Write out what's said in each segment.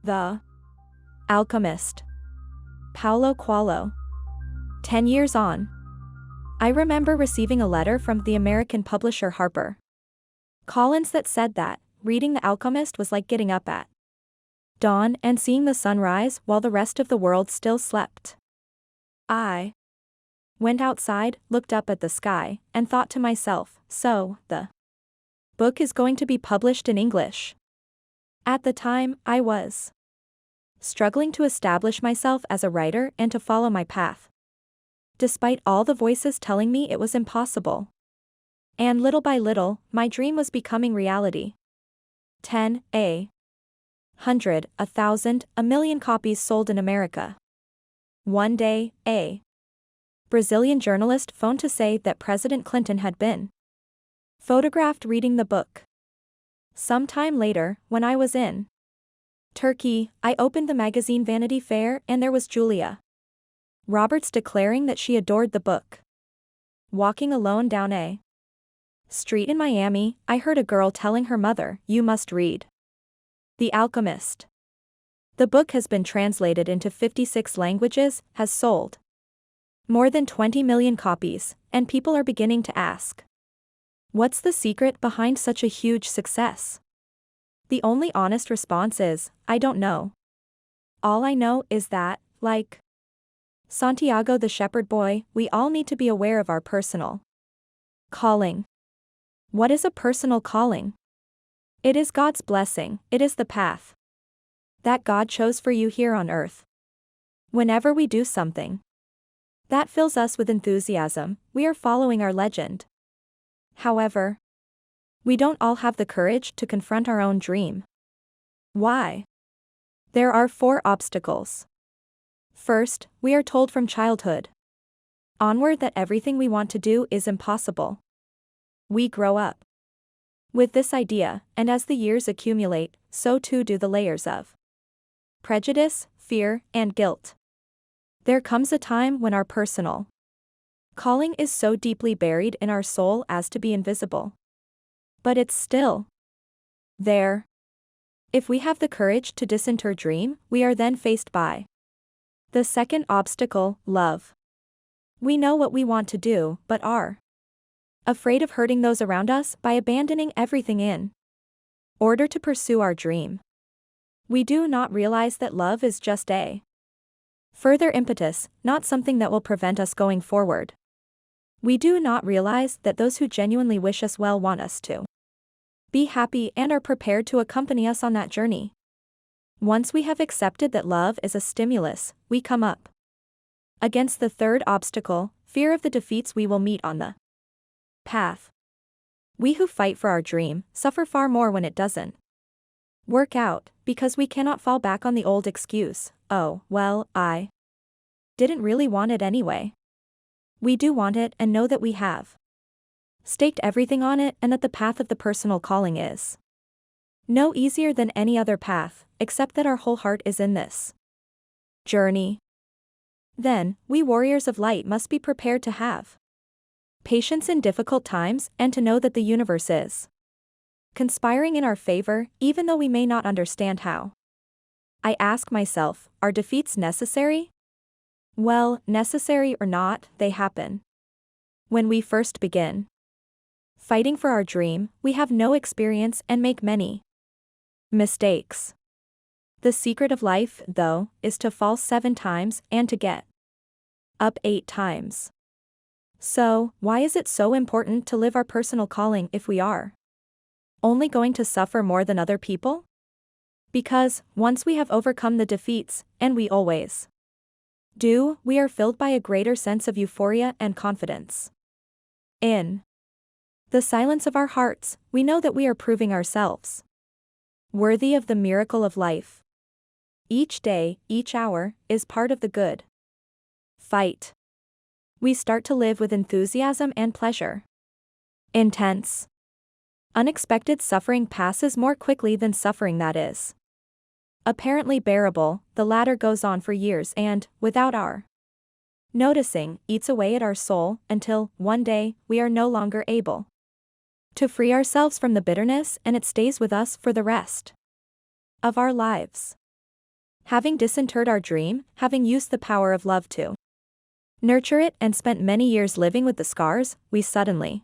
The Alchemist. Paulo Coelho. 10 years on. I remember receiving a letter from the American publisher Harper Collins that said that reading The Alchemist was like getting up at dawn and seeing the sun rise while the rest of the world still slept. I went outside, looked up at the sky, and thought to myself, so, the book is going to be published in English. At the time, I was struggling to establish myself as a writer and to follow my path, despite all the voices telling me it was impossible. And little by little, my dream was becoming reality. 10, 100, 1,000, a million copies sold in America. One day, a Brazilian journalist phoned to say that President Clinton had been photographed reading the book. Some time later, when I was in Turkey, I opened the magazine Vanity Fair and there was Julia Roberts declaring that she adored the book. Walking alone down a street in Miami, I heard a girl telling her mother, "You must read The Alchemist." The book has been translated into 56 languages, has sold more than 20 million copies, and people are beginning to ask, what's the secret behind such a huge success? The only honest response is, I don't know. All I know is that, like Santiago the shepherd boy, we all need to be aware of our personal calling. What is a personal calling? It is God's blessing, it is the path that God chose for you here on earth. Whenever we do something that fills us with enthusiasm, we are following our legend. However, we don't all have the courage to confront our own dream. Why? There are 4 obstacles. First, we are told from childhood onward that everything we want to do is impossible. We grow up with this idea, and as the years accumulate, so too do the layers of prejudice, fear, and guilt. There comes a time when our personal calling is so deeply buried in our soul as to be invisible. But it's still there. If we have the courage to disinter dream, we are then faced by the second obstacle, love. We know what we want to do, but are afraid of hurting those around us by abandoning everything in order to pursue our dream. We do not realize that love is just a further impetus, not something that will prevent us going forward. We do not realize that those who genuinely wish us well want us to be happy and are prepared to accompany us on that journey. Once we have accepted that love is a stimulus, we come up against the third obstacle, fear of the defeats we will meet on the path. We who fight for our dream suffer far more when it doesn't work out, because we cannot fall back on the old excuse, oh, well, I didn't really want it anyway. We do want it and know that we have staked everything on it and that the path of the personal calling is no easier than any other path, except that our whole heart is in this journey. Then, we warriors of light must be prepared to have patience in difficult times and to know that the universe is conspiring in our favor, even though we may not understand how. I ask myself, are defeats necessary? Well, necessary or not, they happen. When we first begin fighting for our dream, we have no experience and make many mistakes. The secret of life, though, is to fall 7 times and to get up 8 times. So, why is it so important to live our personal calling if we are only going to suffer more than other people? Because, once we have overcome the defeats, and we always do, we are filled by a greater sense of euphoria and confidence. In the silence of our hearts, we know that we are proving ourselves worthy of the miracle of life. Each day, each hour, is part of the good fight. We start to live with enthusiasm and pleasure. Intense, unexpected suffering passes more quickly than suffering that is apparently bearable. The latter goes on for years and, without our noticing, eats away at our soul, until, one day, we are no longer able to free ourselves from the bitterness and it stays with us for the rest of our lives. Having disinterred our dream, having used the power of love to nurture it and spent many years living with the scars, we suddenly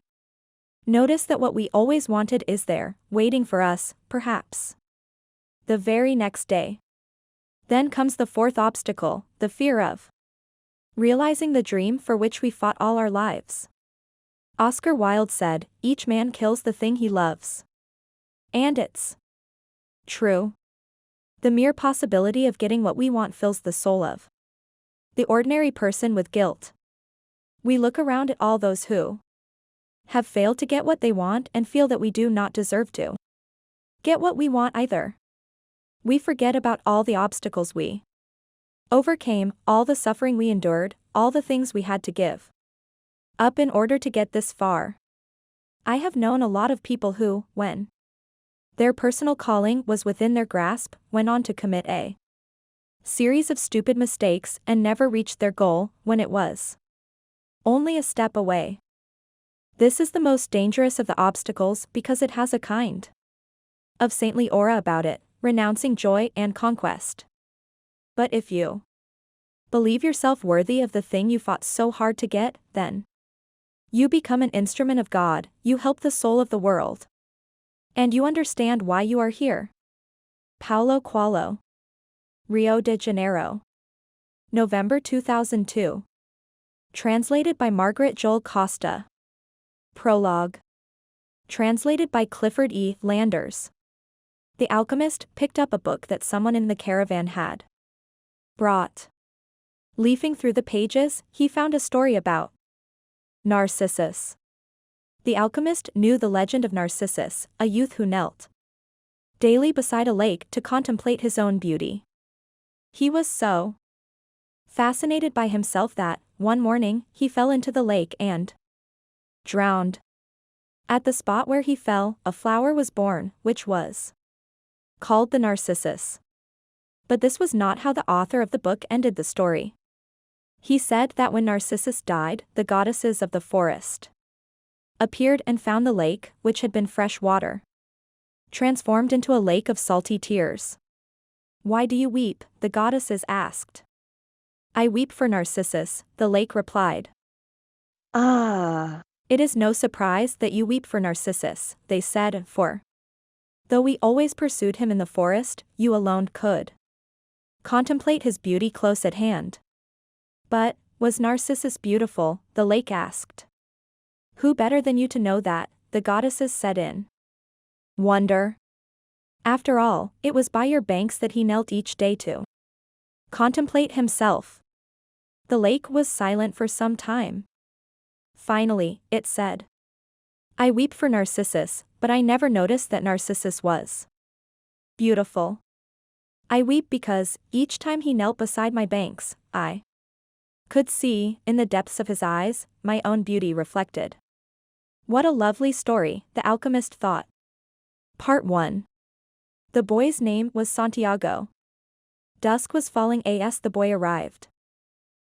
notice that what we always wanted is there, waiting for us, perhaps the very next day. Then comes the fourth obstacle, the fear of realizing the dream for which we fought all our lives. Oscar Wilde said, "Each man kills the thing he loves." And it's true. The mere possibility of getting what we want fills the soul of the ordinary person with guilt. We look around at all those who have failed to get what they want and feel that we do not deserve to get what we want either. We forget about all the obstacles we overcame, all the suffering we endured, all the things we had to give up in order to get this far. I have known a lot of people who, when their personal calling was within their grasp, went on to commit a series of stupid mistakes and never reached their goal when it was only a step away. This is the most dangerous of the obstacles because it has a kind of saintly aura about it, renouncing joy and conquest. But if you believe yourself worthy of the thing you fought so hard to get, then you become an instrument of God, you help the soul of the world. And you understand why you are here. Paulo Coelho. Rio de Janeiro. November 2002. Translated by Margaret Joel Costa. Prologue. Translated by Clifford E. Landers. The alchemist picked up a book that someone in the caravan had brought. Leafing through the pages, he found a story about Narcissus. The alchemist knew the legend of Narcissus, a youth who knelt daily beside a lake to contemplate his own beauty. He was so fascinated by himself that, one morning, he fell into the lake and drowned. At the spot where he fell, a flower was born, which was called the Narcissus. But this was not how the author of the book ended the story. He said that when Narcissus died, the goddesses of the forest appeared and found the lake, which had been fresh water, transformed into a lake of salty tears. "Why do you weep?" the goddesses asked. "I weep for Narcissus," the lake replied. "Ah. It is no surprise that you weep for Narcissus," they said, "for though we always pursued him in the forest, you alone could contemplate his beauty close at hand." "But, was Narcissus beautiful?" the lake asked. "Who better than you to know that?" the goddesses said in wonder. "After all, it was by your banks that he knelt each day to contemplate himself." The lake was silent for some time. Finally, it said, "I weep for Narcissus, but I never noticed that Narcissus was beautiful. I weep because, each time he knelt beside my banks, I could see, in the depths of his eyes, my own beauty reflected." What a lovely story, the alchemist thought. Part 1. The boy's name was Santiago. Dusk was falling as the boy arrived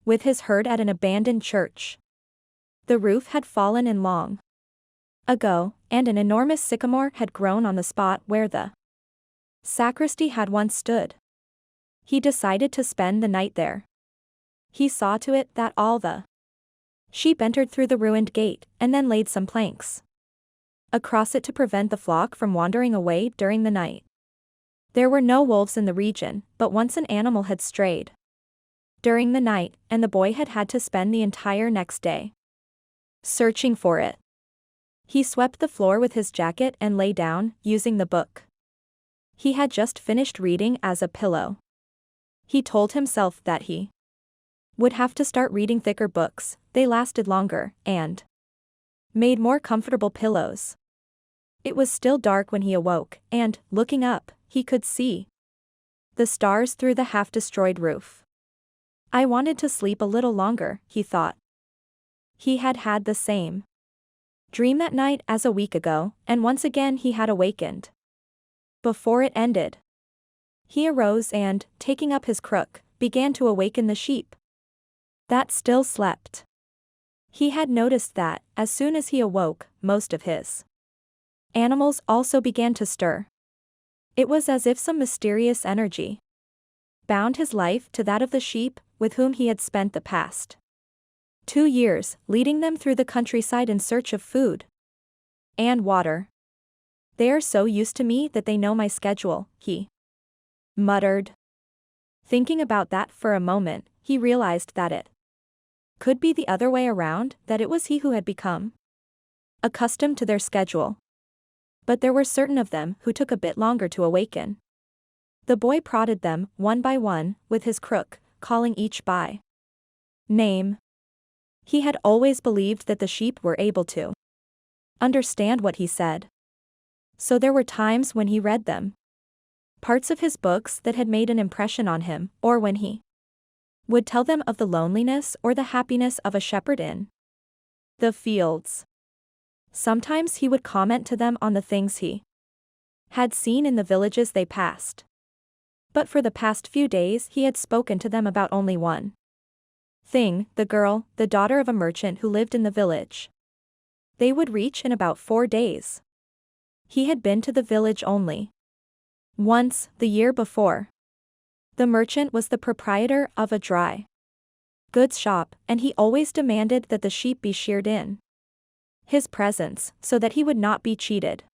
with his herd at an abandoned church. The roof had fallen in long ago, and an enormous sycamore had grown on the spot where the sacristy had once stood. He decided to spend the night there. He saw to it that all the sheep entered through the ruined gate, and then laid some planks across it to prevent the flock from wandering away during the night. There were no wolves in the region, but once an animal had strayed during the night, and the boy had had to spend the entire next day searching for it. He swept the floor with his jacket and lay down, using the book he had just finished reading as a pillow. He told himself that he would have to start reading thicker books, they lasted longer, and made more comfortable pillows. It was still dark when he awoke, and, looking up, he could see the stars through the half-destroyed roof. "I wanted to sleep a little longer," he thought. He had had the same dream that night as a week ago, and once again he had awakened before it ended. He arose and, taking up his crook, began to awaken the sheep that still slept. He had noticed that, as soon as he awoke, most of his animals also began to stir. It was as if some mysterious energy bound his life to that of the sheep with whom he had spent the past 2 years, leading them through the countryside in search of food and water. "They are so used to me that they know my schedule," he muttered. Thinking about that for a moment, he realized that it could be the other way around, that it was he who had become accustomed to their schedule. But there were certain of them who took a bit longer to awaken. The boy prodded them, one by one, with his crook, calling each by name. He had always believed that the sheep were able to understand what he said. So there were times when he read them, parts of his books that had made an impression on him, or when he would tell them of the loneliness or the happiness of a shepherd in the fields. Sometimes he would comment to them on the things he had seen in the villages they passed. But for the past few days he had spoken to them about only one thing, the girl, the daughter of a merchant who lived in the village. They would reach in about 4 days. He had been to the village only once, the year before. The merchant was the proprietor of a dry goods shop, and he always demanded that the sheep be sheared in his presence, so that he would not be cheated.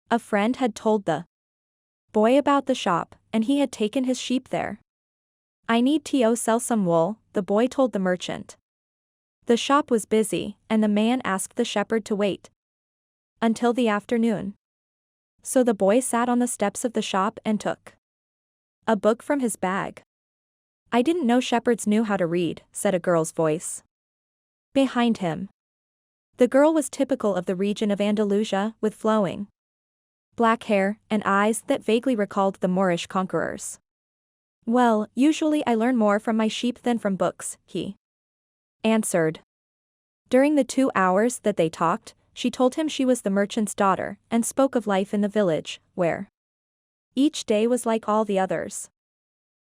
A friend had told the boy about the shop, and he had taken his sheep there. "I need to sell some wool," the boy told the merchant. The shop was busy, and the man asked the shepherd to wait until the afternoon. So the boy sat on the steps of the shop and took a book from his bag. "I didn't know shepherds knew how to read," said a girl's voice behind him. The girl was typical of the region of Andalusia, with flowing black hair and eyes that vaguely recalled the Moorish conquerors. "Well, usually I learn more from my sheep than from books," he answered. During the 2 hours that they talked, she told him she was the merchant's daughter, and spoke of life in the village, where each day was like all the others.